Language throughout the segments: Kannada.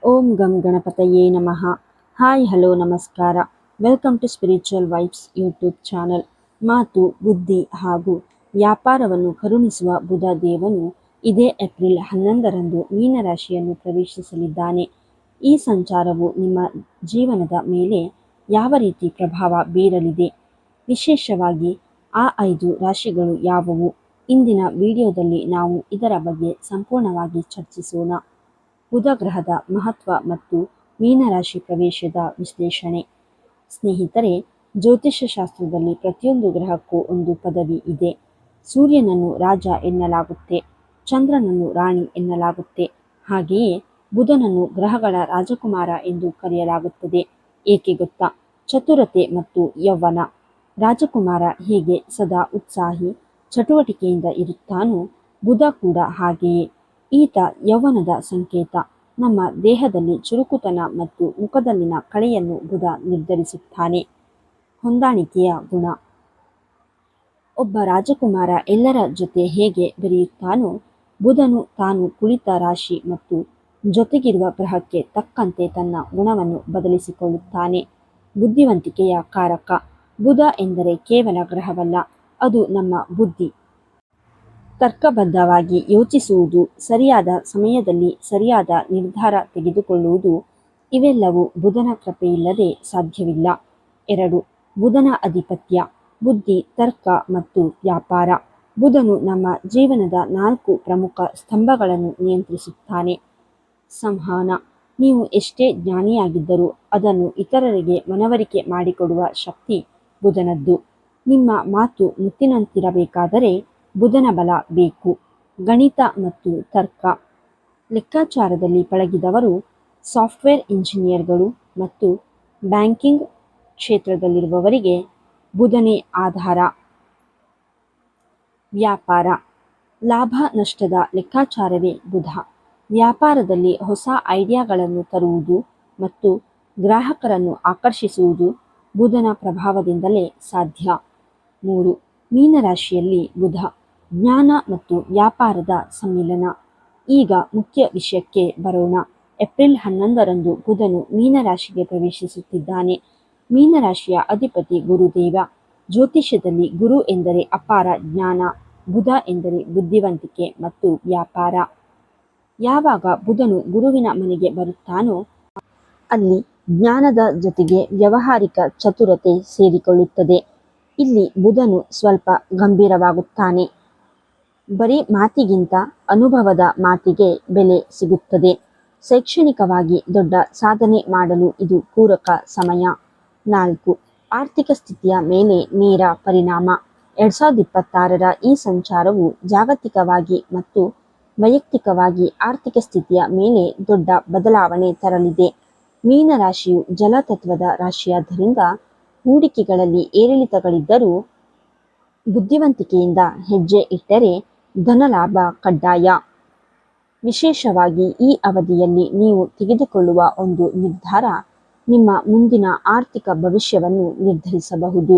ಓಂ ಗಂ ಗಣಪತಯೇ ನಮಃ. ಹಾಯ್ ಹಲೋ ನಮಸ್ಕಾರ. Welcome to spiritual vibes YouTube channel. ಮಾತು, ಬುದ್ಧಿ ಹಾಗೂ ವ್ಯಾಪಾರವನ್ನು ಕರುಣಿಸುವ ಬುಧ ದೇವನು ಇದೇ ಏಪ್ರಿಲ್ 11ರಂದು ಮೀನರಾಶಿಯನ್ನು ಪ್ರವೇಶಿಸಲಿದ್ದಾನೆ. ಈ ಸಂಚಾರವು ನಿಮ್ಮ ಜೀವನದ ಮೇಲೆ ಯಾವ ರೀತಿ ಪ್ರಭಾವ ಬೀರಲಿದೆ, ವಿಶೇಷವಾಗಿ ಆ 5 ರಾಶಿಗಳು ಯಾವುವು, ಇಂದಿನ ವಿಡಿಯೋದಲ್ಲಿ ನಾವು ಇದರ ಬಗ್ಗೆ ಸಂಪೂರ್ಣವಾಗಿ ಚರ್ಚಿಸೋಣ. ಬುಧ ಗ್ರಹದ ಮಹತ್ವ ಮತ್ತು ಮೀನರಾಶಿ ಪ್ರವೇಶದ ವಿಶ್ಲೇಷಣೆ. ಸ್ನೇಹಿತರೆ, ಜ್ಯೋತಿಷ್ಯ ಶಾಸ್ತ್ರದಲ್ಲಿ ಪ್ರತಿಯೊಂದು ಗ್ರಹಕ್ಕೂ ಒಂದು ಪದವಿ ಇದೆ. ಸೂರ್ಯನನ್ನು ರಾಜ ಎನ್ನಲಾಗುತ್ತೆ, ಚಂದ್ರನನ್ನು ರಾಣಿ ಎನ್ನಲಾಗುತ್ತೆ. ಹಾಗೆಯೇ ಬುಧನನ್ನು ಗ್ರಹಗಳ ರಾಜಕುಮಾರ ಎಂದು ಕರೆಯಲಾಗುತ್ತದೆ. ಏಕೆ ಗೊತ್ತಾ? ಚತುರತೆ ಮತ್ತು ಯೌವನ. ರಾಜಕುಮಾರ ಹೇಗೆ ಸದಾ ಉತ್ಸಾಹಿ, ಚಟುವಟಿಕೆಯಿಂದ ಇರುತ್ತಾನೋ, ಬುಧ ಕೂಡ ಹಾಗೆಯೇ. ಈತ ಯೌವನದ ಸಂಕೇತ. ನಮ್ಮ ದೇಹದಲ್ಲಿ ಚುರುಕುತನ ಮತ್ತು ಮುಖದಲ್ಲಿನ ಕಳೆಯನ್ನು ಬುಧ ನಿರ್ಧರಿಸುತ್ತಾನೆ. ಹೊಂದಾಣಿಕೆಯ ಗುಣ. ಒಬ್ಬ ರಾಜಕುಮಾರ ಎಲ್ಲರ ಜೊತೆ ಹೇಗೆ ಬೆರೆಯುತ್ತಾನೋ, ಬುಧನು ತಾನು ಕುಳಿತ ರಾಶಿ ಮತ್ತು ಜೊತೆಗಿರುವ ಗ್ರಹಕ್ಕೆ ತಕ್ಕಂತೆ ತನ್ನ ಗುಣವನ್ನು ಬದಲಿಸಿಕೊಳ್ಳುತ್ತಾನೆ. ಬುದ್ಧಿವಂತಿಕೆಯ ಕಾರಕ. ಬುಧ ಎಂದರೆ ಕೇವಲ ಗ್ರಹವಲ್ಲ, ಅದು ನಮ್ಮ ಬುದ್ಧಿ. ತರ್ಕಬದ್ಧವಾಗಿ ಯೋಚಿಸುವುದು, ಸರಿಯಾದ ಸಮಯದಲ್ಲಿ ಸರಿಯಾದ ನಿರ್ಧಾರ ತೆಗೆದುಕೊಳ್ಳುವುದು, ಇವೆಲ್ಲವೂ ಬುಧನ ಕೃಪೆಯಿಲ್ಲದೆ ಸಾಧ್ಯವಿಲ್ಲ. 2. ಬುಧನ ಅಧಿಪತ್ಯ. ಬುದ್ಧಿ, ತರ್ಕ ಮತ್ತು ವ್ಯಾಪಾರ. ಬುಧನು ನಮ್ಮ ಜೀವನದ 4 ಪ್ರಮುಖ ಸ್ತಂಭಗಳನ್ನು ನಿಯಂತ್ರಿಸುತ್ತಾನೆ. ಸಂವಹನ. ನೀವು ಎಷ್ಟೇ ಜ್ಞಾನಿಯಾಗಿದ್ದರೂ ಅದನ್ನು ಇತರರಿಗೆ ಮನವರಿಕೆ ಮಾಡಿಕೊಡುವ ಶಕ್ತಿ ಬುಧನದ್ದು. ನಿಮ್ಮ ಮಾತು ಮುತ್ತಿನಂತಿರಬೇಕಾದರೆ ಬುಧನ ಬಲ ಬೇಕು. ಗಣಿತ ಮತ್ತು ತರ್ಕ. ಲೆಕ್ಕಾಚಾರದಲ್ಲಿ ಪಳಗಿದವರು, ಸಾಫ್ಟ್ವೇರ್ ಇಂಜಿನಿಯರ್ಗಳು ಮತ್ತು ಬ್ಯಾಂಕಿಂಗ್ ಕ್ಷೇತ್ರದಲ್ಲಿರುವವರಿಗೆ ಬುಧನೇ ಆಧಾರ. ವ್ಯಾಪಾರ. ಲಾಭ ನಷ್ಟದ ಲೆಕ್ಕಾಚಾರವೇ ಬುಧ. ವ್ಯಾಪಾರದಲ್ಲಿ ಹೊಸ ಐಡಿಯಾಗಳನ್ನು ತರುವುದು ಮತ್ತು ಗ್ರಾಹಕರನ್ನು ಆಕರ್ಷಿಸುವುದು ಬುಧನ ಪ್ರಭಾವದಿಂದಲೇ ಸಾಧ್ಯ. 3. ಮೀನರಾಶಿಯಲ್ಲಿ ಬುಧ. ಜ್ಞಾನ ಮತ್ತು ವ್ಯಾಪಾರದ ಸಮ್ಮಿಲನ. ಈಗ ಮುಖ್ಯ ವಿಷಯಕ್ಕೆ ಬರೋಣ. ಏಪ್ರಿಲ್ 11ರಂದು ಬುಧನು ಮೀನರಾಶಿಗೆ ಪ್ರವೇಶಿಸುತ್ತಿದ್ದಾನೆ. ಮೀನರಾಶಿಯ ಅಧಿಪತಿ ಗುರುದೇವ. ಜ್ಯೋತಿಷ್ಯದಲ್ಲಿ ಗುರು ಎಂದರೆ ಅಪಾರ ಜ್ಞಾನ, ಬುಧ ಎಂದರೆ ಬುದ್ಧಿವಂತಿಕೆ ಮತ್ತು ವ್ಯಾಪಾರ. ಯಾವಾಗ ಬುಧನು ಗುರುವಿನ ಮನೆಗೆ ಬರುತ್ತಾನೋ, ಅಲ್ಲಿ ಜ್ಞಾನದ ಜೊತೆಗೆ ವ್ಯಾವಹಾರಿಕ ಚತುರತೆ ಸೇರಿಕೊಳ್ಳುತ್ತದೆ. ಇಲ್ಲಿ ಬುಧನು ಸ್ವಲ್ಪ ಗಂಭೀರವಾಗುತ್ತಾನೆ. ಬರೀ ಮಾತಿಗಿಂತ ಅನುಭವದ ಮಾತಿಗೆ ಬೆಲೆ ಸಿಗುತ್ತದೆ. ಶೈಕ್ಷಣಿಕವಾಗಿ ದೊಡ್ಡ ಸಾಧನೆ ಮಾಡಲು ಇದು ಪೂರಕ ಸಮಯ. 4. ಆರ್ಥಿಕ ಸ್ಥಿತಿಯ ಮೇಲೆ ನೇರ ಪರಿಣಾಮ. 2026ರ ಈ ಸಂಚಾರವು ಜಾಗತಿಕವಾಗಿ ಮತ್ತು ವೈಯಕ್ತಿಕವಾಗಿ ಆರ್ಥಿಕ ಸ್ಥಿತಿಯ ಮೇಲೆ ದೊಡ್ಡ ಬದಲಾವಣೆ ತರಲಿದೆ. ಮೀನರಾಶಿಯು ಜಲತತ್ವದ ರಾಶಿಯಾದ್ದರಿಂದ ಹೂಡಿಕೆಗಳಲ್ಲಿ ಏರಿಳಿತಗಳಿದ್ದರೂ ಬುದ್ಧಿವಂತಿಕೆಯಿಂದ ಹೆಜ್ಜೆ ಇಟ್ಟರೆ ಧನಲಾಭ ಕಡ್ಡಾಯ. ವಿಶೇಷವಾಗಿ ಈ ಅವಧಿಯಲ್ಲಿ ನೀವು ತೆಗೆದುಕೊಳ್ಳುವ ಒಂದು ನಿರ್ಧಾರ ನಿಮ್ಮ ಮುಂದಿನ ಆರ್ಥಿಕ ಭವಿಷ್ಯವನ್ನು ನಿರ್ಧರಿಸಬಹುದು.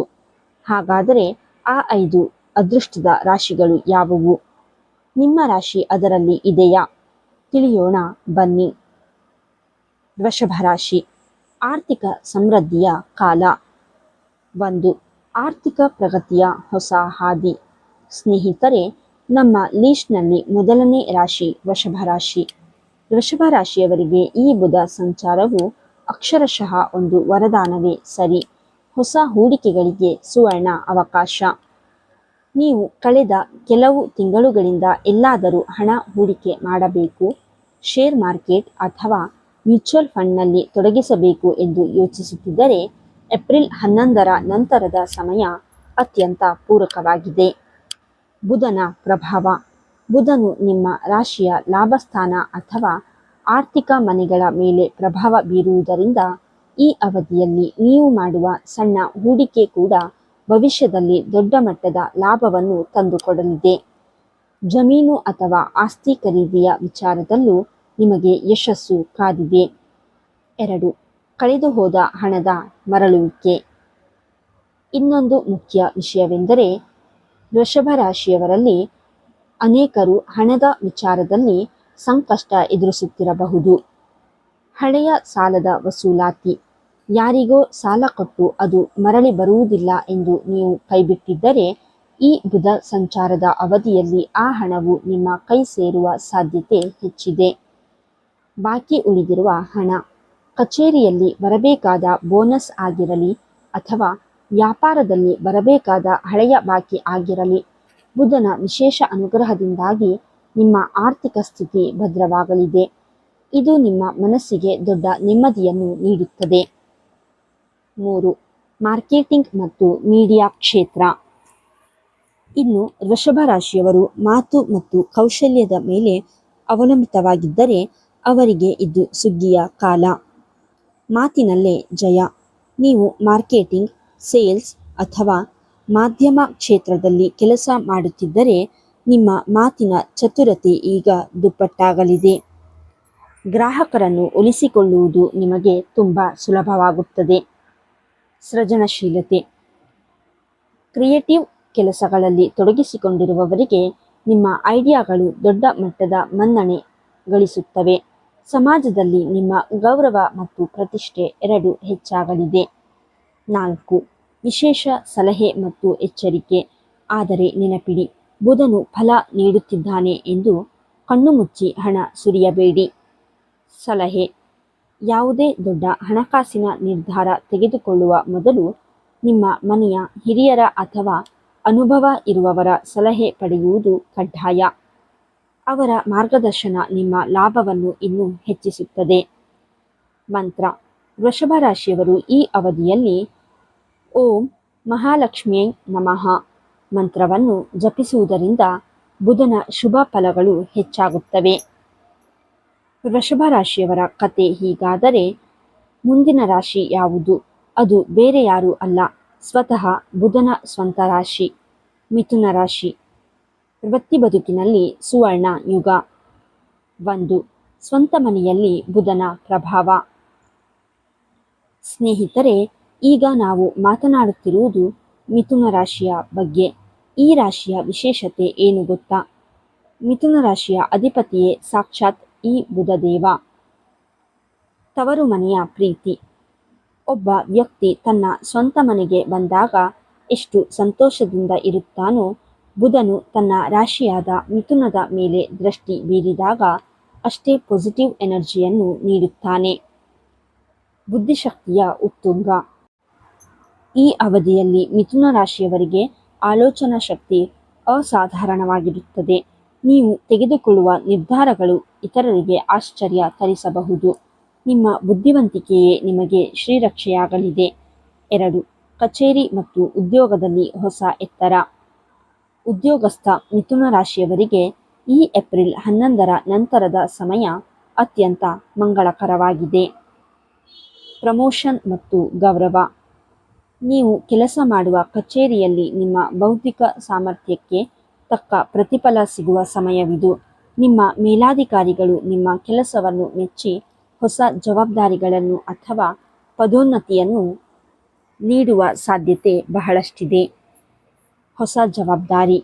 ಹಾಗಾದರೆ ಆ 5 ಅದೃಷ್ಟದ ರಾಶಿಗಳು ಯಾವುವು? ನಿಮ್ಮ ರಾಶಿ ಅದರಲ್ಲಿ ಇದೆಯಾ? ತಿಳಿಯೋಣ ಬನ್ನಿ. ವೃಷಭ ರಾಶಿ. ಆರ್ಥಿಕ ಸಮೃದ್ಧಿಯ ಕಾಲ. 1. ಆರ್ಥಿಕ ಪ್ರಗತಿಯ ಹೊಸ ಹಾದಿ. ಸ್ನೇಹಿತರೆ, ನಮ್ಮ ಲಿಸ್ಟ್ನಲ್ಲಿ ಮೊದಲನೇ ರಾಶಿ ವೃಷಭ ರಾಶಿ. ವೃಷಭ ರಾಶಿಯವರಿಗೆ ಈ ಬುಧ ಸಂಚಾರವು ಅಕ್ಷರಶಃ ಒಂದು ವರದಾನವೇ ಸರಿ. ಹೊಸ ಹೂಡಿಕೆಗಳಿಗೆ ಸುವರ್ಣ ಅವಕಾಶ. ನೀವು ಕಳೆದ ಕೆಲವು ತಿಂಗಳುಗಳಿಂದ ಎಲ್ಲಾದರೂ ಹಣ ಹೂಡಿಕೆ ಮಾಡಬೇಕು, ಶೇರ್ ಮಾರ್ಕೆಟ್ ಅಥವಾ ಮ್ಯೂಚುವಲ್ ಫಂಡ್ನಲ್ಲಿ ತೊಡಗಿಸಬೇಕು ಎಂದು ಯೋಚಿಸುತ್ತಿದ್ದರೆ ಏಪ್ರಿಲ್ 11ರ ನಂತರದ ಸಮಯ ಅತ್ಯಂತ ಪೂರಕವಾಗಿದೆ. ಬುಧನ ಪ್ರಭಾವ. ಬುಧನು ನಿಮ್ಮ ರಾಶಿಯ ಲಾಭಸ್ಥಾನ ಅಥವಾ ಆರ್ಥಿಕ ಮನೆಗಳ ಮೇಲೆ ಪ್ರಭಾವ ಬೀರುವುದರಿಂದ ಈ ಅವಧಿಯಲ್ಲಿ ನೀವು ಮಾಡುವ ಸಣ್ಣ ಹೂಡಿಕೆ ಕೂಡ ಭವಿಷ್ಯದಲ್ಲಿ ದೊಡ್ಡ ಮಟ್ಟದ ಲಾಭವನ್ನು ತಂದುಕೊಡಲಿದೆ. ಜಮೀನು ಅಥವಾ ಆಸ್ತಿ ಖರೀದಿಯ ವಿಚಾರದಲ್ಲೂ ನಿಮಗೆ ಯಶಸ್ಸು ಕಾದಿದೆ. 2. ಕಳೆದು ಹೋದ ಹಣದ ಮರಳುವಿಕೆ. ಇನ್ನೊಂದು ಮುಖ್ಯ ವಿಷಯವೆಂದರೆ, ವೃಷಭ ರಾಶಿಯವರಲ್ಲಿ ಅನೇಕರು ಹಣದ ವಿಚಾರದಲ್ಲಿ ಸಂಕಷ್ಟ ಎದುರಿಸುತ್ತಿರಬಹುದು. ಹಳೆಯ ಸಾಲದ ವಸೂಲಾತಿ. ಯಾರಿಗೋ ಸಾಲ ಕೊಟ್ಟು ಅದು ಮರಳಿ ಬರುವುದಿಲ್ಲ ಎಂದು ನೀವು ಕೈಬಿಟ್ಟಿದ್ದರೆ ಈ ಬುಧ ಸಂಚಾರದ ಅವಧಿಯಲ್ಲಿ ಆ ಹಣವು ನಿಮ್ಮ ಕೈ ಸೇರುವ ಸಾಧ್ಯತೆ ಹೆಚ್ಚಿದೆ. ಬಾಕಿ ಉಳಿದಿರುವ ಹಣ ಕಚೇರಿಯಲ್ಲಿ ಬರಬೇಕಾದ ಬೋನಸ್ ಆಗಿರಲಿ ಅಥವಾ ವ್ಯಾಪಾರದಲ್ಲಿ ಬರಬೇಕಾದ ಹಳೆಯ ಬಾಕಿ ಆಗಿರಲಿ, ಬುಧನ ವಿಶೇಷ ಅನುಗ್ರಹದಿಂದಾಗಿ ನಿಮ್ಮ ಆರ್ಥಿಕ ಸ್ಥಿತಿ ಭದ್ರವಾಗಲಿದೆ. ಇದು ನಿಮ್ಮ ಮನಸ್ಸಿಗೆ ದೊಡ್ಡ ನೆಮ್ಮದಿಯನ್ನು ನೀಡುತ್ತದೆ. 3. ಮಾರ್ಕೆಟಿಂಗ್ ಮತ್ತು ಮೀಡಿಯಾ ಕ್ಷೇತ್ರ. ಇನ್ನು ವೃಷಭ ರಾಶಿಯವರು ಮಾತು ಮತ್ತು ಕೌಶಲ್ಯದ ಮೇಲೆ ಅವಲಂಬಿತವಾಗಿದ್ದರೆ ಅವರಿಗೆ ಇದು ಸುಗ್ಗಿಯ ಕಾಲ. ಮಾತಿನಲ್ಲೇ ಜಯ. ನೀವು ಮಾರ್ಕೆಟಿಂಗ್, ಸೇಲ್ಸ್ ಅಥವಾ ಮಾಧ್ಯಮ ಕ್ಷೇತ್ರದಲ್ಲಿ ಕೆಲಸ ಮಾಡುತ್ತಿದ್ದರೆ ನಿಮ್ಮ ಮಾತಿನ ಚತುರತೆ ಈಗ ದುಪ್ಪಟ್ಟಾಗಲಿದೆ. ಗ್ರಾಹಕರನ್ನು ಉಳಿಸಿಕೊಳ್ಳುವುದು ನಿಮಗೆ ತುಂಬ ಸುಲಭವಾಗುತ್ತದೆ. ಸೃಜನಶೀಲತೆ. ಕ್ರಿಯೇಟಿವ್ ಕೆಲಸಗಳಲ್ಲಿ ತೊಡಗಿಸಿಕೊಂಡಿರುವವರಿಗೆ ನಿಮ್ಮ ಐಡಿಯಾಗಳು ದೊಡ್ಡ ಮಟ್ಟದ ಮನ್ನಣೆ ಗಳಿಸುತ್ತವೆ. ಸಮಾಜದಲ್ಲಿ ನಿಮ್ಮ ಗೌರವ ಮತ್ತು ಪ್ರತಿಷ್ಠೆ ಎರಡೂ ಹೆಚ್ಚಾಗಲಿದೆ. 4. ವಿಶೇಷ ಸಲಹೆ ಮತ್ತು ಎಚ್ಚರಿಕೆ. ಆದರೆ ನೆನಪಿಡಿ, ಬುಧನು ಫಲ ನೀಡುತ್ತಿದ್ದಾನೆ ಎಂದು ಕಣ್ಣು ಮುಚ್ಚಿ ಹಣ ಸುರಿಯಬೇಡಿ. ಸಲಹೆ. ಯಾವುದೇ ದೊಡ್ಡ ಹಣಕಾಸಿನ ನಿರ್ಧಾರ ತೆಗೆದುಕೊಳ್ಳುವ ಮೊದಲು ನಿಮ್ಮ ಮನೆಯ ಹಿರಿಯರ ಅಥವಾ ಅನುಭವ ಇರುವವರ ಸಲಹೆ ಪಡೆಯುವುದು ಕಡ್ಡಾಯ. ಅವರ ಮಾರ್ಗದರ್ಶನ ನಿಮ್ಮ ಲಾಭವನ್ನು ಇನ್ನೂ ಹೆಚ್ಚಿಸುತ್ತದೆ. ಮಂತ್ರ. ವೃಷಭ ರಾಶಿಯವರು ಈ ಅವಧಿಯಲ್ಲಿ ಓಂ ಮಹಾಲಕ್ಷ್ಮಿಯೈ ನಮಃ ಮಂತ್ರವನ್ನು ಜಪಿಸುವುದರಿಂದ ಬುಧನ ಶುಭ ಫಲಗಳು ಹೆಚ್ಚಾಗುತ್ತವೆ. ವೃಷಭ ರಾಶಿಯವರ ಕತೆ ಹೀಗಾದರೆ ಮುಂದಿನ ರಾಶಿ ಯಾವುದು? ಅದು ಬೇರೆ ಯಾರೂ ಅಲ್ಲ, ಸ್ವತಃ ಬುಧನ ಸ್ವಂತ ರಾಶಿ ಮಿಥುನ ರಾಶಿ. ವೃತ್ತಿ ಬದುಕಿನಲ್ಲಿ ಸುವರ್ಣ ಯುಗ. 1. ಸ್ವಂತ ಮನೆಯಲ್ಲಿ ಬುಧನ ಪ್ರಭಾವ. ಸ್ನೇಹಿತರೆ, ಈಗ ನಾವು ಮಾತನಾಡುತ್ತಿರುವುದು ಮಿಥುನ ರಾಶಿಯ ಬಗ್ಗೆ. ಈ ರಾಶಿಯ ವಿಶೇಷತೆ ಏನು ಗೊತ್ತಾ? ಮಿಥುನ ರಾಶಿಯ ಅಧಿಪತಿಯೇ ಸಾಕ್ಷಾತ್ ಈ ಬುಧದೇವ. ತವರು ಮನೆಯ ಪ್ರೀತಿ. ಒಬ್ಬ ವ್ಯಕ್ತಿ ತನ್ನ ಸ್ವಂತ ಮನೆಗೆ ಬಂದಾಗ ಎಷ್ಟು ಸಂತೋಷದಿಂದ ಇರುತ್ತಾನೋ, ಬುಧನು ತನ್ನ ರಾಶಿಯಾದ ಮಿಥುನದ ಮೇಲೆ ದೃಷ್ಟಿ ಬೀರಿದಾಗ ಅಷ್ಟೇ ಪಾಸಿಟಿವ್ ಎನರ್ಜಿಯನ್ನು ನೀಡುತ್ತಾನೆ. ಬುದ್ಧಿಶಕ್ತಿಯ ಉತ್ತುಂಗ. ಈ ಅವಧಿಯಲ್ಲಿ ಮಿಥುನ ರಾಶಿಯವರಿಗೆ ಆಲೋಚನಾ ಶಕ್ತಿ ಅಸಾಧಾರಣವಾಗಿರುತ್ತದೆ. ನೀವು ತೆಗೆದುಕೊಳ್ಳುವ ನಿರ್ಧಾರಗಳು ಇತರರಿಗೆ ಆಶ್ಚರ್ಯ ತರಿಸಬಹುದು. ನಿಮ್ಮ ಬುದ್ಧಿವಂತಿಕೆಯೇ ನಿಮಗೆ ಶ್ರೀರಕ್ಷೆಯಾಗಲಿದೆ. 2. ಕಚೇರಿ ಮತ್ತು ಉದ್ಯೋಗದಲ್ಲಿ ಹೊಸ ಎತ್ತರ. ಉದ್ಯೋಗಸ್ಥ ಮಿಥುನ ರಾಶಿಯವರಿಗೆ ಈ ಏಪ್ರಿಲ್ 11ರ ನಂತರದ ಸಮಯ ಅತ್ಯಂತ ಮಂಗಳಕರವಾಗಿದೆ. ಪ್ರಮೋಷನ್ ಮತ್ತು ಗೌರವ. ನೀವು ಕೆಲಸ ಮಾಡುವ ಕಚೇರಿಯಲ್ಲಿ ನಿಮ್ಮ ಬೌದ್ಧಿಕ ಸಾಮರ್ಥ್ಯಕ್ಕೆ ತಕ್ಕ ಪ್ರತಿಫಲ ಸಿಗುವ ಸಮಯವಿದು. ನಿಮ್ಮ ಮೇಲಾಧಿಕಾರಿಗಳು ನಿಮ್ಮ ಕೆಲಸವನ್ನು ಮೆಚ್ಚಿ ಹೊಸ ಜವಾಬ್ದಾರಿಗಳನ್ನು ಅಥವಾ ಪದೋನ್ನತಿಯನ್ನು ನೀಡುವ ಸಾಧ್ಯತೆ ಬಹಳಷ್ಟಿದೆ. ಹೊಸ ಜವಾಬ್ದಾರಿ.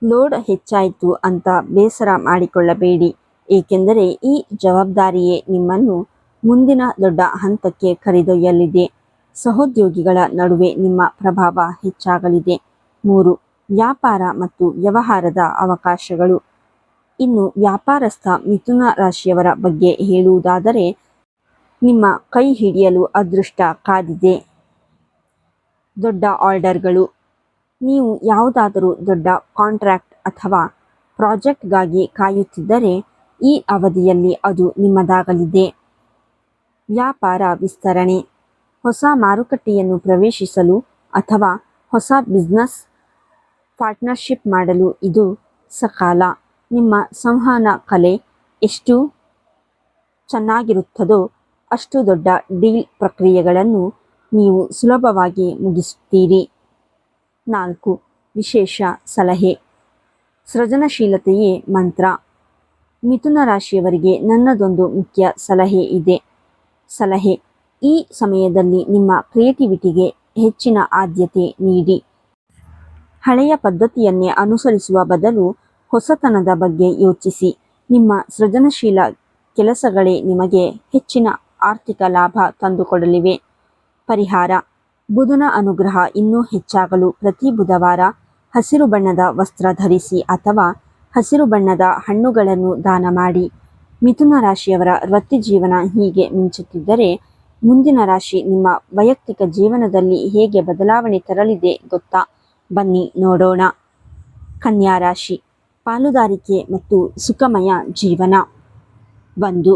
ಲೋಡ್ ಹೆಚ್ಚಾಯಿತು ಅಂತ ಬೇಸರ ಮಾಡಿಕೊಳ್ಳಬೇಡಿ, ಏಕೆಂದರೆ ಈ ಜವಾಬ್ದಾರಿಯೇ ನಿಮ್ಮನ್ನು ಮುಂದಿನ ದೊಡ್ಡ ಹಂತಕ್ಕೆ ಕರೆದೊಯ್ಯಲಿದೆ. ಸಹೋದ್ಯೋಗಿಗಳ ನಡುವೆ ನಿಮ್ಮ ಪ್ರಭಾವ ಹೆಚ್ಚಾಗಲಿದೆ. 3. ವ್ಯಾಪಾರ ಮತ್ತು ವ್ಯವಹಾರದ ಅವಕಾಶಗಳು. ಇನ್ನು ವ್ಯಾಪಾರಸ್ಥ ಮಿಥುನ ರಾಶಿಯವರ ಬಗ್ಗೆ ಹೇಳುವುದಾದರೆ ನಿಮ್ಮ ಕೈ ಹಿಡಿಯಲು ಅದೃಷ್ಟ ಕಾದಿದೆ. ದೊಡ್ಡ ಆರ್ಡರ್ಗಳು. ನೀವು ಯಾವುದಾದರೂ ದೊಡ್ಡ ಕಾಂಟ್ರಾಕ್ಟ್ ಅಥವಾ ಪ್ರಾಜೆಕ್ಟ್ಗಾಗಿ ಕಾಯುತ್ತಿದ್ದರೆ ಈ ಅವಧಿಯಲ್ಲಿ ಅದು ನಿಮ್ಮದಾಗಲಿದೆ. ವ್ಯಾಪಾರ ವಿಸ್ತರಣೆ. ಹೊಸ ಮಾರುಕಟ್ಟೆಯನ್ನು ಪ್ರವೇಶಿಸಲು ಅಥವಾ ಹೊಸ ಬಿಸ್ನೆಸ್ ಪಾರ್ಟ್ನರ್ಶಿಪ್ ಮಾಡಲು ಇದು ಸಕಾಲ. ನಿಮ್ಮ ಸಂವಹನ ಕಲೆ ಎಷ್ಟು ಚೆನ್ನಾಗಿರುತ್ತದೋ ಅಷ್ಟು ದೊಡ್ಡ ಡೀಲ್ ಪ್ರಕ್ರಿಯೆಗಳನ್ನು ನೀವು ಸುಲಭವಾಗಿ ಮುಗಿಸುತ್ತೀರಿ. 4. ವಿಶೇಷ ಸಲಹೆ. ಸೃಜನಶೀಲತೆಯೇ ಮಂತ್ರ. ಮಿಥುನ ರಾಶಿಯವರಿಗೆ ನನ್ನದೊಂದು ಮುಖ್ಯ ಸಲಹೆ ಇದೆ. ಸಲಹೆ. ಈ ಸಮಯದಲ್ಲಿ ನಿಮ್ಮ ಕ್ರಿಯೇಟಿವಿಟಿಗೆ ಹೆಚ್ಚಿನ ಆದ್ಯತೆ ನೀಡಿ. ಹಳೆಯ ಪದ್ಧತಿಯನ್ನೇ ಅನುಸರಿಸುವ ಬದಲು ಹೊಸತನದ ಬಗ್ಗೆ ಯೋಚಿಸಿ. ನಿಮ್ಮ ಸೃಜನಶೀಲ ಕೆಲಸಗಳೇ ನಿಮಗೆ ಹೆಚ್ಚಿನ ಆರ್ಥಿಕ ಲಾಭ ತಂದುಕೊಡಲಿವೆ. ಪರಿಹಾರ: ಬುಧನ ಅನುಗ್ರಹ ಇನ್ನೂ ಹೆಚ್ಚಾಗಲು ಪ್ರತಿ ಬುಧವಾರ ಹಸಿರು ಬಣ್ಣದ ವಸ್ತ್ರ ಧರಿಸಿ ಅಥವಾ ಹಸಿರು ಬಣ್ಣದ ಹಣ್ಣುಗಳನ್ನು ದಾನ ಮಾಡಿ. ಮಿಥುನ ರಾಶಿಯವರ ವೃತ್ತಿ ಜೀವನ ಹೀಗೆ ಮಿಂಚುತ್ತಿದ್ದರೆ ಮುಂದಿನ ರಾಶಿ ನಿಮ್ಮ ವೈಯಕ್ತಿಕ ಜೀವನದಲ್ಲಿ ಹೇಗೆ ಬದಲಾವಣೆ ತರಲಿದೆ ಗೊತ್ತಾ? ಬನ್ನಿ ನೋಡೋಣ. ಕನ್ಯಾ ರಾಶಿ: ಪಾಲುದಾರಿಕೆ ಮತ್ತು ಸುಖಮಯ ಜೀವನ. 1.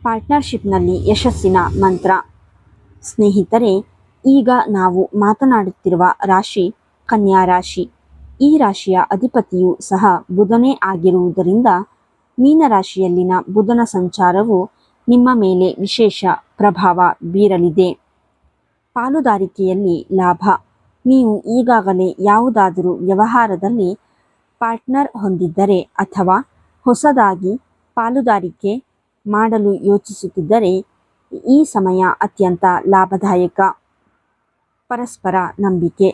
ಪಾರ್ಟ್ನರ್ಶಿಪ್ನಲ್ಲಿ ಯಶಸ್ಸಿನ ಮಂತ್ರ. ಸ್ನೇಹಿತರೆ, ಈಗ ನಾವು ಮಾತನಾಡುತ್ತಿರುವ ರಾಶಿ ಕನ್ಯಾ ರಾಶಿ. ಈ ರಾಶಿಯ ಅಧಿಪತಿಯೂ ಸಹ ಬುಧನೇ ಆಗಿರುವುದರಿಂದ ಮೀನರಾಶಿಯಲ್ಲಿನ ಬುಧನ ಸಂಚಾರವು ನಿಮ್ಮ ಮೇಲೆ ವಿಶೇಷ ಪ್ರಭಾವ ಬೀರಲಿದೆ. ಪಾಲುದಾರಿಕೆಯಲ್ಲಿ ಲಾಭ. ನೀವು ಈಗಾಗಲೇ ಯಾವುದಾದರೂ ವ್ಯವಹಾರದಲ್ಲಿ ಪಾರ್ಟ್ನರ್ ಹೊಂದಿದ್ದರೆ ಅಥವಾ ಹೊಸದಾಗಿ ಪಾಲುದಾರಿಕೆ ಮಾಡಲು ಯೋಚಿಸುತ್ತಿದ್ದರೆ ಈ ಸಮಯ ಅತ್ಯಂತ ಲಾಭದಾಯಕ. ಪರಸ್ಪರ ನಂಬಿಕೆ.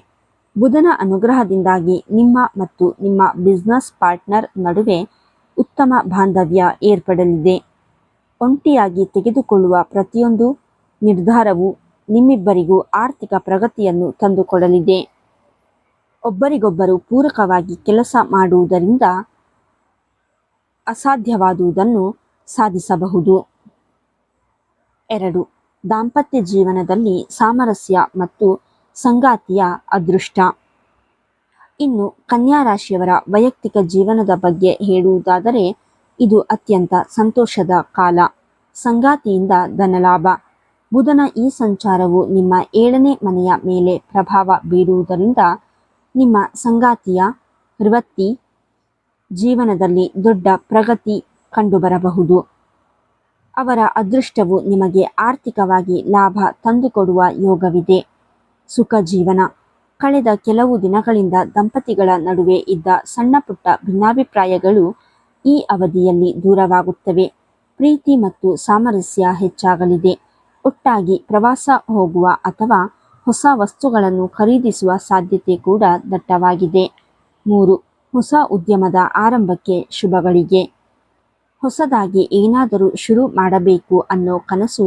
ಬುಧನ ಅನುಗ್ರಹದಿಂದಾಗಿ ನಿಮ್ಮ ಮತ್ತು ನಿಮ್ಮ ಬಿಸ್ನೆಸ್ ಪಾರ್ಟ್ನರ್ ನಡುವೆ ಉತ್ತಮ ಬಾಂಧವ್ಯ ಏರ್ಪಡಲಿದೆ. ಒಂಟಿಯಾಗಿ ತೆಗೆದುಕೊಳ್ಳುವ ಪ್ರತಿಯೊಂದು ನಿರ್ಧಾರವು ನಿಮ್ಮಿಬ್ಬರಿಗೂ ಆರ್ಥಿಕ ಪ್ರಗತಿಯನ್ನು ತಂದುಕೊಡಲಿದೆ. ಒಬ್ಬರಿಗೊಬ್ಬರು ಪೂರಕವಾಗಿ ಕೆಲಸ ಮಾಡುವುದರಿಂದ ಅಸಾಧ್ಯವಾದುದನ್ನು ಸಾಧಿಸಬಹುದು. 2. ದಾಂಪತ್ಯ ಜೀವನದಲ್ಲಿ ಸಾಮರಸ್ಯ ಮತ್ತು ಸಂಗಾತಿಯ ಅದೃಷ್ಟ. ಇನ್ನು ಕನ್ಯಾ ರಾಶಿಯವರ ವೈಯಕ್ತಿಕ ಜೀವನದ ಬಗ್ಗೆ ಹೇಳುವುದಾದರೆ ಇದು ಅತ್ಯಂತ ಸಂತೋಷದ ಕಾಲ. ಸಂಗಾತಿಯಿಂದ ಧನಲಾಭ. ಬುಧನ ಈ ಸಂಚಾರವು ನಿಮ್ಮ 7ನೇ ಮನೆಯ ಮೇಲೆ ಪ್ರಭಾವ ಬೀರುವುದರಿಂದ ನಿಮ್ಮ ಸಂಗಾತಿಯ ವೃತ್ತಿ ಜೀವನದಲ್ಲಿ ದೊಡ್ಡ ಪ್ರಗತಿ ಕಂಡುಬರಬಹುದು. ಅವರ ಅದೃಷ್ಟವು ನಿಮಗೆ ಆರ್ಥಿಕವಾಗಿ ಲಾಭ ತಂದುಕೊಡುವ ಯೋಗವಿದೆ. ಸುಖ ಜೀವನ. ಕಳೆದ ಕೆಲವು ದಿನಗಳಿಂದ ದಂಪತಿಗಳ ನಡುವೆ ಇದ್ದ ಸಣ್ಣ ಪುಟ್ಟ ಭಿನ್ನಾಭಿಪ್ರಾಯಗಳು ಈ ಅವಧಿಯಲ್ಲಿ ದೂರವಾಗುತ್ತವೆ. ಪ್ರೀತಿ ಮತ್ತು ಸಾಮರಸ್ಯ ಹೆಚ್ಚಾಗಲಿದೆ. ಒಟ್ಟಾಗಿ ಪ್ರವಾಸ ಹೋಗುವ ಅಥವಾ ಹೊಸ ವಸ್ತುಗಳನ್ನು ಖರೀದಿಸುವ ಸಾಧ್ಯತೆ ಕೂಡ ದಟ್ಟವಾಗಿದೆ. 3. ಹೊಸ ಉದ್ಯಮದ ಆರಂಭಕ್ಕೆ ಶುಭಗಳಿಗೆ. ಹೊಸದಾಗಿ ಏನಾದರೂ ಶುರು ಮಾಡಬೇಕು ಅನ್ನೋ ಕನಸು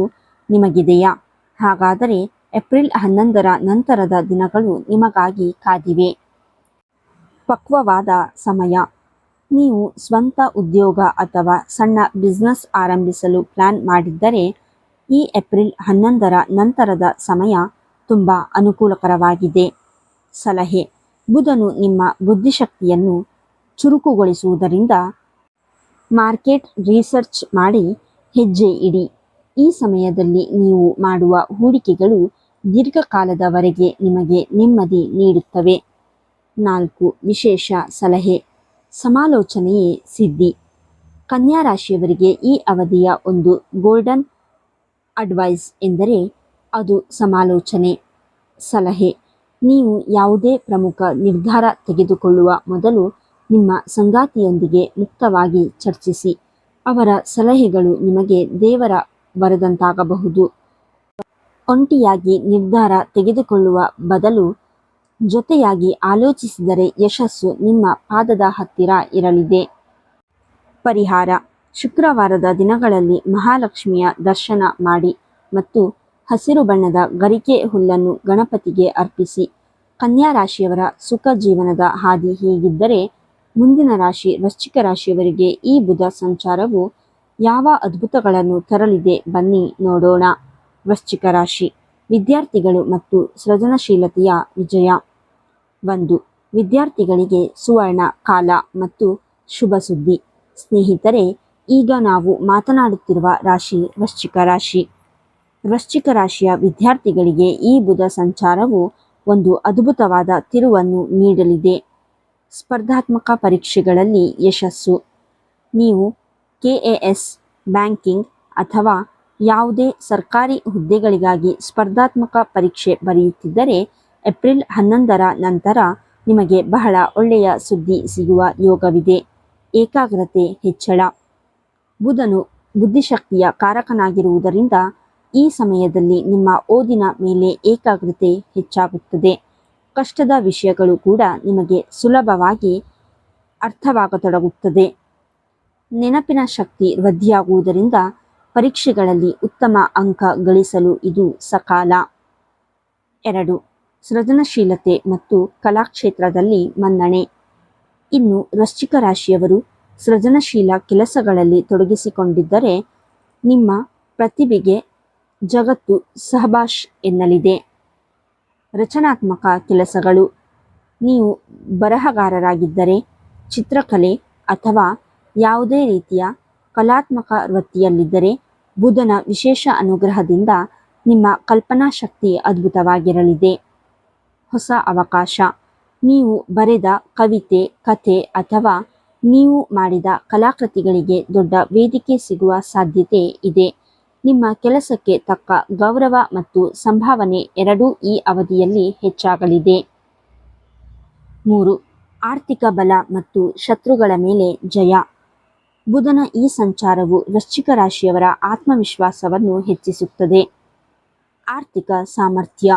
ನಿಮಗಿದೆಯಾ? ಹಾಗಾದರೆ ಏಪ್ರಿಲ್ 11ರ ನಂತರದ ದಿನಗಳು ನಿಮಗಾಗಿ ಕಾದಿವೆ. ಪಕ್ವವಾದ ಸಮಯ. ನೀವು ಸ್ವಂತ ಉದ್ಯೋಗ ಅಥವಾ ಸಣ್ಣ ಬಿಸ್ನೆಸ್ ಆರಂಭಿಸಲು ಪ್ಲಾನ್ ಮಾಡಿದ್ದರೆ ಈ ಏಪ್ರಿಲ್ 11ರ ನಂತರದ ಸಮಯ ತುಂಬ ಅನುಕೂಲಕರವಾಗಿದೆ. ಸಲಹೆ: ಬುಧನು ನಿಮ್ಮ ಬುದ್ಧಿಶಕ್ತಿಯನ್ನು ಚುರುಕುಗೊಳಿಸುವುದರಿಂದ ಮಾರ್ಕೆಟ್ ರಿಸರ್ಚ್ ಮಾಡಿ ಹೆಜ್ಜೆ ಇಡಿ. ಈ ಸಮಯದಲ್ಲಿ ನೀವು ಮಾಡುವ ಹೂಡಿಕೆಗಳು ದೀರ್ಘಕಾಲದವರೆಗೆ ನಿಮಗೆ ನೆಮ್ಮದಿ ನೀಡುತ್ತವೆ. 4. ವಿಶೇಷ ಸಲಹೆ: ಸಮಾಲೋಚನೆಯೇ ಸಿದ್ಧಿ. ಕನ್ಯಾ ರಾಶಿಯವರಿಗೆ ಈ ಅವಧಿಯ ಒಂದು ಗೋಲ್ಡನ್ ಅಡ್ವೈಸ್ ಎಂದರೆ ಅದು ಸಮಾಲೋಚನೆ. ಸಲಹೆ: ನೀವು ಯಾವುದೇ ಪ್ರಮುಖ ನಿರ್ಧಾರ ತೆಗೆದುಕೊಳ್ಳುವ ಮೊದಲು ನಿಮ್ಮ ಸಂಗಾತಿಯೊಂದಿಗೆ ಮುಕ್ತವಾಗಿ ಚರ್ಚಿಸಿ. ಅವರ ಸಲಹೆಗಳು ನಿಮಗೆ ದೇವರ ವರದಂತಾಗಬಹುದು. ಒಂಟಿಯಾಗಿ ನಿರ್ಧಾರ ತೆಗೆದುಕೊಳ್ಳುವ ಬದಲು ಜೊತೆಯಾಗಿ ಆಲೋಚಿಸಿದರೆ ಯಶಸ್ಸು ನಿಮ್ಮ ಪಾದದ ಹತ್ತಿರ ಇರಲಿದೆ. ಪರಿಹಾರ: ಶುಕ್ರವಾರದ ದಿನಗಳಲ್ಲಿ ಮಹಾಲಕ್ಷ್ಮಿಯ ದರ್ಶನ ಮಾಡಿ ಮತ್ತು ಹಸಿರು ಬಣ್ಣದ ಗರಿಕೆ ಹುಲ್ಲನ್ನು ಗಣಪತಿಗೆ ಅರ್ಪಿಸಿ. ಕನ್ಯಾ ರಾಶಿಯವರ ಸುಖ ಜೀವನದ ಹಾದಿ ಹೀಗಿದ್ದರೆ ಮುಂದಿನ ರಾಶಿ ವೃಶ್ಚಿಕ ರಾಶಿಯವರಿಗೆ ಈ ಬುಧ ಸಂಚಾರವು ಯಾವ ಅದ್ಭುತಗಳನ್ನು ತರಲಿದೆ ಬನ್ನಿ ನೋಡೋಣ. ವೃಶ್ಚಿಕ ರಾಶಿ: ವಿದ್ಯಾರ್ಥಿಗಳು ಮತ್ತು ಸೃಜನಶೀಲತೆಯ ವಿಜಯ. 1. ವಿದ್ಯಾರ್ಥಿಗಳಿಗೆ ಸುವರ್ಣ ಕಾಲ ಮತ್ತು ಶುಭ ಸುದ್ದಿ. ಸ್ನೇಹಿತರೆ, ಈಗ ನಾವು ಮಾತನಾಡುತ್ತಿರುವ ರಾಶಿ ವೃಶ್ಚಿಕ ರಾಶಿ. ವೃಶ್ಚಿಕ ರಾಶಿಯ ವಿದ್ಯಾರ್ಥಿಗಳಿಗೆ ಈ ಬುಧ ಸಂಚಾರವು ಒಂದು ಅದ್ಭುತವಾದ ತಿರುವನ್ನು ನೀಡಲಿದೆ. ಸ್ಪರ್ಧಾತ್ಮಕ ಪರೀಕ್ಷೆಗಳಲ್ಲಿ ಯಶಸ್ಸು. ನೀವು KAS, ಬ್ಯಾಂಕಿಂಗ್ ಅಥವಾ ಯಾವುದೇ ಸರ್ಕಾರಿ ಹುದ್ದೆಗಳಿಗಾಗಿ ಸ್ಪರ್ಧಾತ್ಮಕ ಪರೀಕ್ಷೆ ಬರೆಯುತ್ತಿದ್ದರೆ ಏಪ್ರಿಲ್ 11ರ ನಂತರ ನಿಮಗೆ ಬಹಳ ಒಳ್ಳೆಯ ಸುದ್ದಿ ಸಿಗುವ ಯೋಗವಿದೆ. ಏಕಾಗ್ರತೆ ಹೆಚ್ಚಳ. ಬುಧನು ಬುದ್ಧಿಶಕ್ತಿಯ ಕಾರಕನಾಗಿರುವುದರಿಂದ ಈ ಸಮಯದಲ್ಲಿ ನಿಮ್ಮ ಓದಿನ ಮೇಲೆ ಏಕಾಗ್ರತೆ ಹೆಚ್ಚಾಗುತ್ತದೆ. ಕಷ್ಟದ ವಿಷಯಗಳು ಕೂಡ ನಿಮಗೆ ಸುಲಭವಾಗಿ ಅರ್ಥವಾಗತೊಡಗುತ್ತದೆ. ನೆನಪಿನ ಶಕ್ತಿ ವೃದ್ಧಿಯಾಗುವುದರಿಂದ ಪರೀಕ್ಷೆಗಳಲ್ಲಿ ಉತ್ತಮ ಅಂಕ ಗಳಿಸಲು ಇದು ಸಕಾಲ. 2. ಸೃಜನಶೀಲತೆ ಮತ್ತು ಕಲಾಕ್ಷೇತ್ರದಲ್ಲಿ ಮನ್ನಣೆ. ಇನ್ನು ವೃಶ್ಚಿಕ ರಾಶಿಯವರು ಸೃಜನಶೀಲ ಕೆಲಸಗಳಲ್ಲಿ ತೊಡಗಿಸಿಕೊಂಡಿದ್ದರೆ ನಿಮ್ಮ ಪ್ರತಿಭೆಗೆ ಜಗತ್ತು ಸಹಬಾಷ್ ಎನ್ನಲಿದೆ. ರಚನಾತ್ಮಕ ಕೆಲಸಗಳು. ನೀವು ಬರಹಗಾರರಾಗಿದ್ದರೆ, ಚಿತ್ರಕಲೆ ಅಥವಾ ಯಾವುದೇ ರೀತಿಯ ಕಲಾತ್ಮಕ ವೃತ್ತಿಯಲ್ಲಿದ್ದರೆ ಬುಧನ ವಿಶೇಷ ಅನುಗ್ರಹದಿಂದ ನಿಮ್ಮ ಕಲ್ಪನಾ ಶಕ್ತಿ ಅದ್ಭುತವಾಗಿರಲಿದೆ. ಹೊಸ ಅವಕಾಶ. ನೀವು ಬರೆದ ಕವಿತೆ, ಕಥೆ ಅಥವಾ ನೀವು ಮಾಡಿದ ಕಲಾಕೃತಿಗಳಿಗೆ ದೊಡ್ಡ ವೇದಿಕೆ ಸಿಗುವ ಸಾಧ್ಯತೆ ಇದೆ. ನಿಮ್ಮ ಕೆಲಸಕ್ಕೆ ತಕ್ಕ ಗೌರವ ಮತ್ತು ಸಂಭಾವನೆ ಎರಡೂ ಈ ಅವಧಿಯಲ್ಲಿ ಹೆಚ್ಚಾಗಲಿದೆ. 3. ಆರ್ಥಿಕ ಬಲ ಮತ್ತು ಶತ್ರುಗಳ ಮೇಲೆ ಜಯ. ಬುಧನ ಈ ಸಂಚಾರವು ವೃಶ್ಚಿಕ ರಾಶಿಯವರ ಆತ್ಮವಿಶ್ವಾಸವನ್ನು ಹೆಚ್ಚಿಸುತ್ತದೆ. ಆರ್ಥಿಕ ಸಾಮರ್ಥ್ಯ.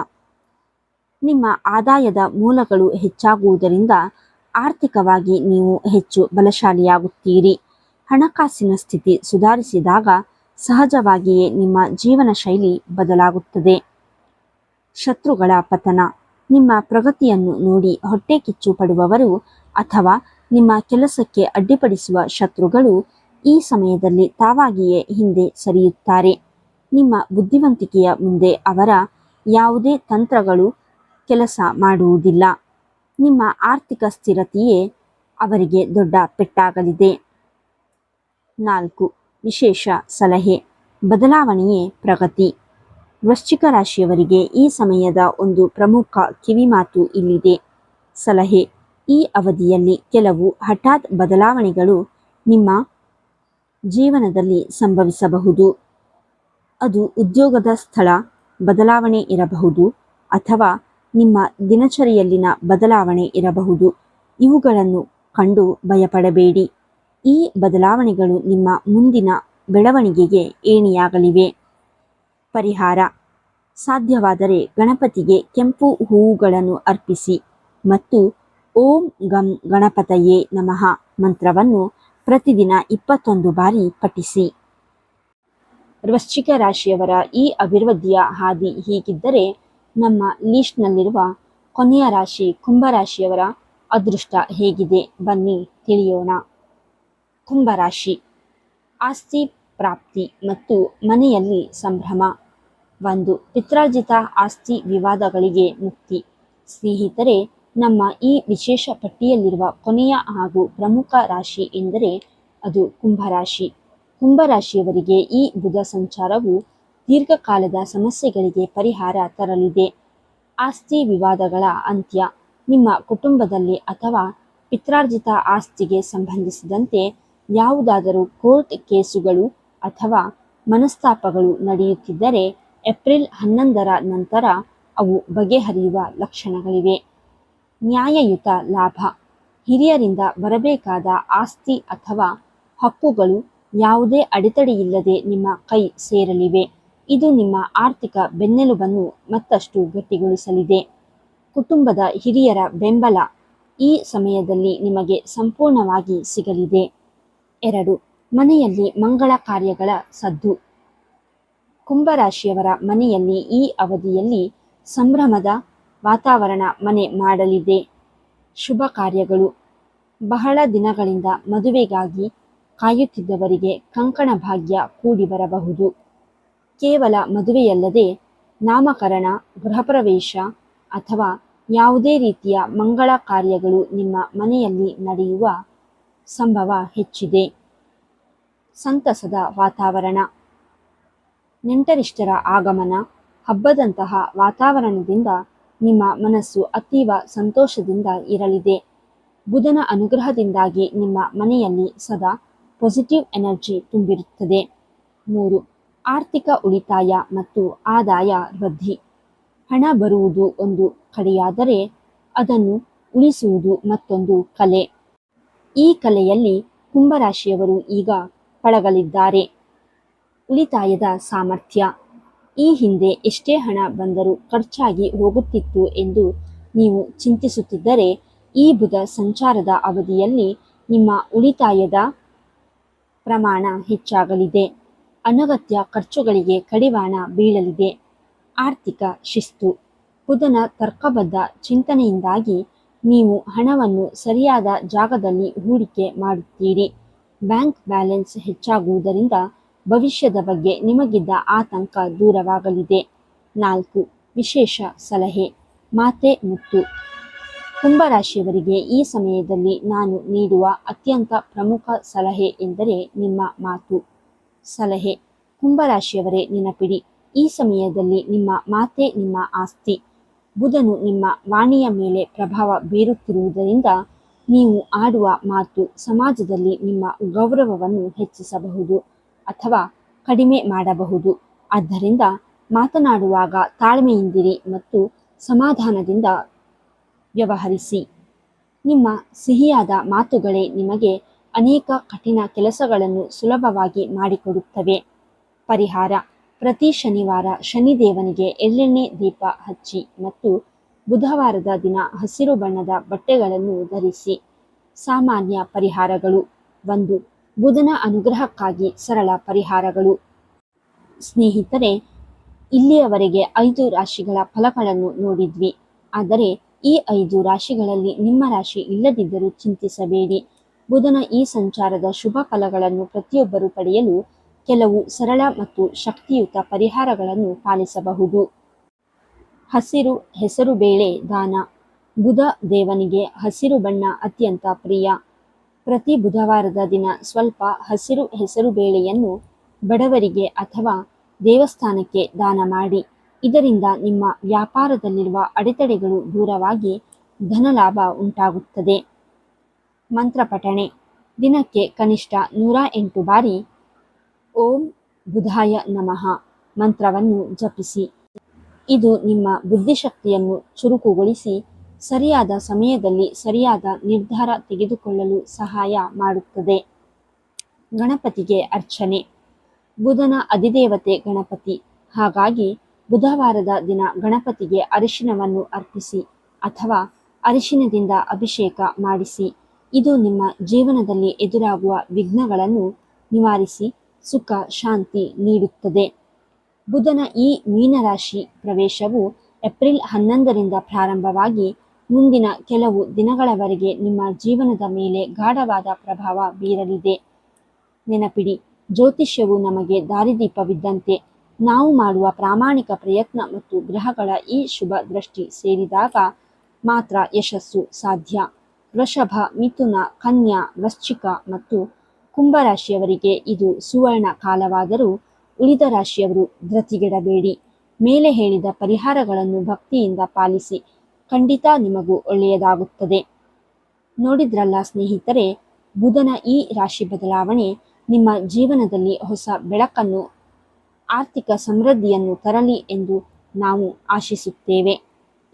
ನಿಮ್ಮ ಆದಾಯದ ಮೂಲಗಳು ಹೆಚ್ಚಾಗುವುದರಿಂದ ಆರ್ಥಿಕವಾಗಿ ನೀವು ಹೆಚ್ಚು ಬಲಶಾಲಿಯಾಗುತ್ತೀರಿ. ಹಣಕಾಸಿನ ಸ್ಥಿತಿ ಸುಧಾರಿಸಿದಾಗ ಸಹಜವಾಗಿಯೇ ನಿಮ್ಮ ಜೀವನ ಶೈಲಿ ಬದಲಾಗುತ್ತದೆ. ಶತ್ರುಗಳ ಪತನ. ನಿಮ್ಮ ಪ್ರಗತಿಯನ್ನು ನೋಡಿ ಹೊಟ್ಟೆ ಕಿಚ್ಚು ಪಡುವವರು ಅಥವಾ ನಿಮ್ಮ ಕೆಲಸಕ್ಕೆ ಅಡ್ಡಿಪಡಿಸುವ ಶತ್ರುಗಳು ಈ ಸಮಯದಲ್ಲಿ ತಾವಾಗಿಯೇ ಹಿಂದೆ ಸರಿಯುತ್ತಾರೆ. ನಿಮ್ಮ ಬುದ್ಧಿವಂತಿಕೆಯ ಮುಂದೆ ಅವರ ಯಾವುದೇ ತಂತ್ರಗಳು ಕೆಲಸ ಮಾಡುವುದಿಲ್ಲ. ನಿಮ್ಮ ಆರ್ಥಿಕ ಸ್ಥಿರತೆಯೇ ಅವರಿಗೆ ದೊಡ್ಡ ಪೆಟ್ಟಾಗಲಿದೆ. 4. ವಿಶೇಷ ಸಲಹೆ. ಬದಲಾವಣೆಯೇ ಪ್ರಗತಿ. ವೃಶ್ಚಿಕ ರಾಶಿಯವರಿಗೆ ಈ ಸಮಯದ ಒಂದು ಪ್ರಮುಖ ಕಿವಿಮಾತು ಇಲ್ಲಿದೆ. ಸಲಹೆ. ಈ ಅವಧಿಯಲ್ಲಿ ಕೆಲವು ಹಠಾತ್ ಬದಲಾವಣೆಗಳು ನಿಮ್ಮ ಜೀವನದಲ್ಲಿ ಸಂಭವಿಸಬಹುದು. ಅದು ಉದ್ಯೋಗದ ಸ್ಥಳ ಬದಲಾವಣೆ ಇರಬಹುದು ಅಥವಾ ನಿಮ್ಮ ದಿನಚರಿಯಲ್ಲಿನ ಬದಲಾವಣೆ ಇರಬಹುದು. ಇವುಗಳನ್ನು ಕಂಡು ಭಯಪಡಬೇಡಿ. ಈ ಬದಲಾವಣೆಗಳು ನಿಮ್ಮ ಮುಂದಿನ ಬೆಳವಣಿಗೆಗೆ ಏಣಿಯಾಗಲಿವೆ. ಪರಿಹಾರ. ಸಾಧ್ಯವಾದರೆ ಗಣಪತಿಗೆ ಕೆಂಪು ಹೂವುಗಳನ್ನು ಅರ್ಪಿಸಿ ಮತ್ತು ಓಂ ಗಂ ಗಣಪತಯೇ ನಮಃ ಮಂತ್ರವನ್ನು ಪ್ರತಿದಿನ 21 ಬಾರಿ ಪಠಿಸಿ. ವೃಶ್ಚಿಕ ರಾಶಿಯವರ ಈ ಅಭಿವೃದ್ಧಿಯ ಹಾದಿ ಹೀಗಿದ್ದರೆ ನಮ್ಮ ಲಿಸ್ಟ್ನಲ್ಲಿರುವ ಕೊನೆಯ ರಾಶಿ ಕುಂಭರಾಶಿಯವರ ಅದೃಷ್ಟ ಹೇಗಿದೆ ಬನ್ನಿ ತಿಳಿಯೋಣ. ಕುಂಭರಾಶಿ. ಆಸ್ತಿ ಪ್ರಾಪ್ತಿ ಮತ್ತು ಮನೆಯಲ್ಲಿ ಸಂಭ್ರಮ. 1. ಪಿತ್ರಾರ್ಜಿತ ಆಸ್ತಿ ವಿವಾದಗಳಿಗೆ ಮುಕ್ತಿ. ಸ್ನೇಹಿತರೆ, ನಮ್ಮ ಈ ವಿಶೇಷ ಪಟ್ಟಿಯಲ್ಲಿರುವ ಕೊನೆಯ ಹಾಗೂ ಪ್ರಮುಖ ರಾಶಿ ಎಂದರೆ ಅದು ಕುಂಭರಾಶಿ. ಕುಂಭರಾಶಿಯವರಿಗೆ ಈ ಬುಧ ಸಂಚಾರವು ದೀರ್ಘಕಾಲದ ಸಮಸ್ಯೆಗಳಿಗೆ ಪರಿಹಾರ ತರಲಿದೆ. ಆಸ್ತಿ ವಿವಾದಗಳ ಅಂತ್ಯ. ನಿಮ್ಮ ಕುಟುಂಬದಲ್ಲಿ ಅಥವಾ ಪಿತ್ರಾರ್ಜಿತ ಆಸ್ತಿಗೆ ಸಂಬಂಧಿಸಿದಂತೆ ಯಾವುದಾದರೂ ಕೋರ್ಟ್ ಕೇಸುಗಳು ಅಥವಾ ಮನಸ್ತಾಪಗಳು ನಡೆಯುತ್ತಿದ್ದರೆ ಏಪ್ರಿಲ್ 11ರ ನಂತರ ಅವು ಬಗೆಹರಿಯುವ ಲಕ್ಷಣಗಳಿವೆ. ನ್ಯಾಯಯುತ ಲಾಭ. ಹಿರಿಯರಿಂದ ಬರಬೇಕಾದ ಆಸ್ತಿ ಅಥವಾ ಹಕ್ಕುಗಳು ಯಾವುದೇ ಅಡೆತಡೆಯಿಲ್ಲದೆ ನಿಮ್ಮ ಕೈ ಸೇರಲಿವೆ. ಇದು ನಿಮ್ಮ ಆರ್ಥಿಕ ಬೆನ್ನೆಲುಬನ್ನು ಮತ್ತಷ್ಟು ಗಟ್ಟಿಗೊಳಿಸಲಿದೆ. ಕುಟುಂಬದ ಹಿರಿಯರ ಬೆಂಬಲ ಈ ಸಮಯದಲ್ಲಿ ನಿಮಗೆ ಸಂಪೂರ್ಣವಾಗಿ ಸಿಗಲಿದೆ. 2. ಮನೆಯಲ್ಲಿ ಮಂಗಳ ಕಾರ್ಯಗಳ ಸದ್ದು. ಕುಂಭರಾಶಿಯವರ ಮನೆಯಲ್ಲಿ ಈ ಅವಧಿಯಲ್ಲಿ ಸಂಭ್ರಮದ ವಾತಾವರಣ ಮನೆ ಮಾಡಲಿದೆ. ಶುಭ ಕಾರ್ಯಗಳು. ಬಹಳ ದಿನಗಳಿಂದ ಮದುವೆಗಾಗಿ ಕಾಯುತ್ತಿದ್ದವರಿಗೆ ಕಂಕಣ ಭಾಗ್ಯ ಕೂಡಿ ಬರಬಹುದು. ಕೇವಲ ಮದುವೆಯಲ್ಲದೆ ನಾಮಕರಣ, ಗೃಹಪ್ರವೇಶ ಅಥವಾ ಯಾವುದೇ ರೀತಿಯ ಮಂಗಳ ಕಾರ್ಯಗಳು ನಿಮ್ಮ ಮನೆಯಲ್ಲಿ ನಡೆಯುವ ಸಂಭವ ಹೆಚ್ಚಿದೆ. ಸಂತಸದ ವಾತಾವರಣ. ನೆಂಟರಿಷ್ಟರ ಆಗಮನ. ಹಬ್ಬದಂತಹ ವಾತಾವರಣದಿಂದ ನಿಮ್ಮ ಮನಸ್ಸು ಅತೀವ ಸಂತೋಷದಿಂದ ಇರಲಿದೆ. ಬುಧನ ಅನುಗ್ರಹದಿಂದಾಗಿ ನಿಮ್ಮ ಮನೆಯಲ್ಲಿ ಸದಾ ಪಾಸಿಟಿವ್ ಎನರ್ಜಿ ತುಂಬಿರುತ್ತದೆ. 3. ಆರ್ಥಿಕ ಉಳಿತಾಯ ಮತ್ತು ಆದಾಯ ವೃದ್ಧಿ. ಹಣ ಬರುವುದು ಒಂದು ಕಡೆಯಾದರೆ ಅದನ್ನು ಉಳಿಸುವುದು ಮತ್ತೊಂದು ಕಲೆ. ಈ ಕಲೆಯಲ್ಲಿ ಕುಂಭರಾಶಿಯವರು ಈಗ ಪಳಗಲಿದ್ದಾರೆ. ಉಳಿತಾಯದ ಸಾಮರ್ಥ್ಯ. ಈ ಹಿಂದೆ ಎಷ್ಟೇ ಹಣ ಬಂದರೂ ಖರ್ಚಾಗಿ ಹೋಗುತ್ತಿತ್ತು ಎಂದು ನೀವು ಚಿಂತಿಸುತ್ತಿದ್ದರೆ ಈ ಬುಧ ಸಂಚಾರದ ಅವಧಿಯಲ್ಲಿ ನಿಮ್ಮ ಉಳಿತಾಯದ ಪ್ರಮಾಣ ಹೆಚ್ಚಾಗಲಿದೆ. ಅನಗತ್ಯ ಖರ್ಚುಗಳಿಗೆ ಕಡಿವಾಣ ಬೀಳಲಿದೆ. ಆರ್ಥಿಕ ಶಿಸ್ತು. ಬುಧನ ತರ್ಕಬದ್ಧ ಚಿಂತನೆಯಿಂದಾಗಿ ನೀವು ಹಣವನ್ನು ಸರಿಯಾದ ಜಾಗದಲ್ಲಿ ಹೂಡಿಕೆ ಮಾಡುತ್ತೀರಿ. ಬ್ಯಾಂಕ್ ಬ್ಯಾಲೆನ್ಸ್ ಹೆಚ್ಚಾಗುವುದರಿಂದ ಭವಿಷ್ಯದ ಬಗ್ಗೆ ನಿಮಗಿದ್ದ ಆತಂಕ ದೂರವಾಗಲಿದೆ. 4. ವಿಶೇಷ ಸಲಹೆ. ಮಾತೆ ಮುತ್ತು. ಕುಂಭರಾಶಿಯವರಿಗೆ ಈ ಸಮಯದಲ್ಲಿ ನಾನು ನೀಡುವ ಅತ್ಯಂತ ಪ್ರಮುಖ ಸಲಹೆ ಎಂದರೆ ನಿಮ್ಮ ಮಾತು. ಸಲಹೆ. ಕುಂಭರಾಶಿಯವರೇ, ನೆನಪಿಡಿ, ಈ ಸಮಯದಲ್ಲಿ ನಿಮ್ಮ ಮಾತೇ ನಿಮ್ಮ ಆಸ್ತಿ. ಬುಧನು ನಿಮ್ಮ ವಾಣಿಯ ಮೇಲೆ ಪ್ರಭಾವ ಬೀರುತ್ತಿರುವುದರಿಂದ ನೀವು ಆಡುವ ಮಾತು ಸಮಾಜದಲ್ಲಿ ನಿಮ್ಮ ಗೌರವವನ್ನು ಹೆಚ್ಚಿಸಬಹುದು ಅಥವಾ ಕಡಿಮೆ ಮಾಡಬಹುದು. ಆದ್ದರಿಂದ ಮಾತನಾಡುವಾಗ ತಾಳ್ಮೆಯಿಂದಿರಿ ಮತ್ತು ಸಮಾಧಾನದಿಂದ ವ್ಯವಹರಿಸಿ. ನಿಮ್ಮ ಸಿಹಿಯಾದ ಮಾತುಗಳೇ ನಿಮಗೆ ಅನೇಕ ಕಠಿಣ ಕೆಲಸಗಳನ್ನು ಸುಲಭವಾಗಿ ಮಾಡಿಕೊಡುತ್ತವೆ. ಪರಿಹಾರ. ಪ್ರತಿ ಶನಿವಾರ ಶನಿದೇವನಿಗೆ ಎಳ್ಳೆಣ್ಣೆ ದೀಪ ಹಚ್ಚಿ ಮತ್ತು ಬುಧವಾರದ ದಿನ ಹಸಿರು ಬಣ್ಣದ ಬಟ್ಟೆಗಳನ್ನು ಧರಿಸಿ. ಸಾಮಾನ್ಯ ಪರಿಹಾರಗಳು. 1. ಬುಧನ ಅನುಗ್ರಹಕ್ಕಾಗಿ ಸರಳ ಪರಿಹಾರಗಳು. ಸ್ನೇಹಿತರೆ, ಇಲ್ಲಿಯವರೆಗೆ 5 ರಾಶಿಗಳ ಫಲಗಳನ್ನು ನೋಡಿದ್ವಿ. ಆದರೆ ಈ 5 ರಾಶಿಗಳಲ್ಲಿ ನಿಮ್ಮ ರಾಶಿ ಇಲ್ಲದಿದ್ದರೂ ಚಿಂತಿಸಬೇಡಿ. ಬುಧನ ಈ ಸಂಚಾರದ ಶುಭ ಫಲಗಳನ್ನು ಪ್ರತಿಯೊಬ್ಬರು ಪಡೆಯಲು ಕೆಲವು ಸರಳ ಮತ್ತು ಶಕ್ತಿಯುತ ಪರಿಹಾರಗಳನ್ನು ಪಾಲಿಸಬಹುದು. ಹಸಿರು ಹೆಸರುಬೇಳೆ ದಾನ. ಬುಧ ದೇವನಿಗೆ ಹಸಿರು ಬಣ್ಣ ಅತ್ಯಂತ ಪ್ರಿಯ. ಪ್ರತಿ ಬುಧವಾರದ ದಿನ ಸ್ವಲ್ಪ ಹಸಿರು ಹೆಸರುಬೇಳೆಯನ್ನು ಬಡವರಿಗೆ ಅಥವಾ ದೇವಸ್ಥಾನಕ್ಕೆ ದಾನ ಮಾಡಿ. ಇದರಿಂದ ನಿಮ್ಮ ವ್ಯಾಪಾರದಲ್ಲಿರುವ ಅಡೆತಡೆಗಳು ದೂರವಾಗಿ ಧನಲಾಭ ಉಂಟಾಗುತ್ತದೆ. ಮಂತ್ರಪಠಣೆ. ದಿನಕ್ಕೆ ಕನಿಷ್ಠ 108 ಬಾರಿ ಓಂ ಬುಧಾಯ ನಮಃ ಮಂತ್ರವನ್ನು ಜಪಿಸಿ. ಇದು ನಿಮ್ಮ ಬುದ್ಧಿಶಕ್ತಿಯನ್ನು ಚುರುಕುಗೊಳಿಸಿ ಸರಿಯಾದ ಸಮಯದಲ್ಲಿ ಸರಿಯಾದ ನಿರ್ಧಾರ ತೆಗೆದುಕೊಳ್ಳಲು ಸಹಾಯ ಮಾಡುತ್ತದೆ. ಗಣಪತಿಗೆ ಅರ್ಚನೆ. ಬುಧನ ಅಧಿದೇವತೆ ಗಣಪತಿ. ಹಾಗಾಗಿ ಬುಧವಾರದ ದಿನ ಗಣಪತಿಗೆ ಅರಿಶಿನವನ್ನು ಅರ್ಪಿಸಿ ಅಥವಾ ಅರಿಶಿನದಿಂದ ಅಭಿಷೇಕ ಮಾಡಿಸಿ. ಇದು ನಿಮ್ಮ ಜೀವನದಲ್ಲಿ ಎದುರಾಗುವ ವಿಘ್ನಗಳನ್ನು ನಿವಾರಿಸಿ ಸುಖ ಶಾಂತಿ ನೀಡುತ್ತದೆ. ಬುಧನ ಈ ಮೀನರಾಶಿ ಪ್ರವೇಶವು ಏಪ್ರಿಲ್ 11ರಿಂದ ಪ್ರಾರಂಭವಾಗಿ ಮುಂದಿನ ಕೆಲವು ದಿನಗಳವರೆಗೆ ನಿಮ್ಮ ಜೀವನದ ಮೇಲೆ ಗಾಢವಾದ ಪ್ರಭಾವ ಬೀರಲಿದೆ. ನೆನಪಿಡಿ, ಜ್ಯೋತಿಷ್ಯವು ನಮಗೆ ದಾರಿದೀಪವಿದ್ದಂತೆ. ನಾವು ಮಾಡುವ ಪ್ರಾಮಾಣಿಕ ಪ್ರಯತ್ನ ಮತ್ತು ಗ್ರಹಗಳ ಈ ಶುಭ ದೃಷ್ಟಿ ಸೇರಿದಾಗ ಮಾತ್ರ ಯಶಸ್ಸು ಸಾಧ್ಯ. ವೃಷಭ, ಮಿಥುನ, ಕನ್ಯಾ, ವೃಶ್ಚಿಕ ಮತ್ತು ಕುಂಭರಾಶಿಯವರಿಗೆ ಇದು ಸುವರ್ಣ ಕಾಲವಾದರೂ ಉಳಿದ ರಾಶಿಯವರು ಧೃತಿಗೆಡಬೇಡಿ. ಮೇಲೆ ಹೇಳಿದ ಪರಿಹಾರಗಳನ್ನು ಭಕ್ತಿಯಿಂದ ಪಾಲಿಸಿ. ಖಂಡಿತ ನಿಮಗೂ ಒಳ್ಳೆಯದಾಗುತ್ತದೆ. ನೋಡಿದ್ರಲ್ಲ ಸ್ನೇಹಿತರೆ, ಬುಧನ ಈ ರಾಶಿ ಬದಲಾವಣೆ ನಿಮ್ಮ ಜೀವನದಲ್ಲಿ ಹೊಸ ಬೆಳಕನ್ನು, ಆರ್ಥಿಕ ಸಮೃದ್ಧಿಯನ್ನು ತರಲಿ ಎಂದು ನಾವು ಆಶಿಸುತ್ತೇವೆ.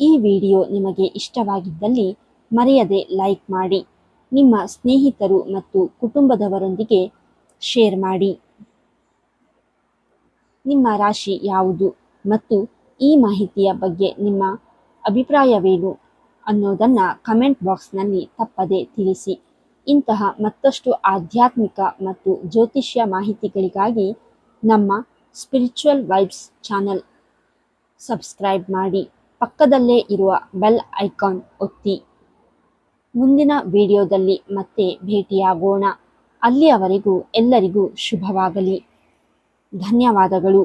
ಈ ವಿಡಿಯೋ ನಿಮಗೆ ಇಷ್ಟವಾಗಿದ್ದಲ್ಲಿ ಮರೆಯದೆ ಲೈಕ್ ಮಾಡಿ, ನಿಮ್ಮ ಸ್ನೇಹಿತರು ಮತ್ತು ಕುಟುಂಬದವರೊಂದಿಗೆ ಶೇರ್ ಮಾಡಿ. ನಿಮ್ಮ ರಾಶಿ ಯಾವುದು ಮತ್ತು ಈ ಮಾಹಿತಿಯ ಬಗ್ಗೆ ನಿಮ್ಮ ಅಭಿಪ್ರಾಯವೇನು ಅನ್ನೋದನ್ನು ಕಮೆಂಟ್ ಬಾಕ್ಸ್ನಲ್ಲಿ ತಪ್ಪದೆ ತಿಳಿಸಿ. ಇಂತಹ ಮತ್ತಷ್ಟು ಆಧ್ಯಾತ್ಮಿಕ ಮತ್ತು ಜ್ಯೋತಿಷ್ಯ ಮಾಹಿತಿಗಳಿಗಾಗಿ ನಮ್ಮ ಸ್ಪಿರಿಚುವಲ್ ವೈಬ್ಸ್ ಚಾನಲ್ ಸಬ್ಸ್ಕ್ರೈಬ್ ಮಾಡಿ. ಪಕ್ಕದಲ್ಲೇ ಇರುವ ಬೆಲ್ ಐಕಾನ್ ಒತ್ತಿ. ಮುಂದಿನ ವಿಡಿಯೋದಲ್ಲಿ ಮತ್ತೆ ಭೇಟಿಯಾಗೋಣ. ಅಲ್ಲಿಯವರೆಗೂ ಎಲ್ಲರಿಗೂ ಶುಭವಾಗಲಿ. ಧನ್ಯವಾದಗಳು.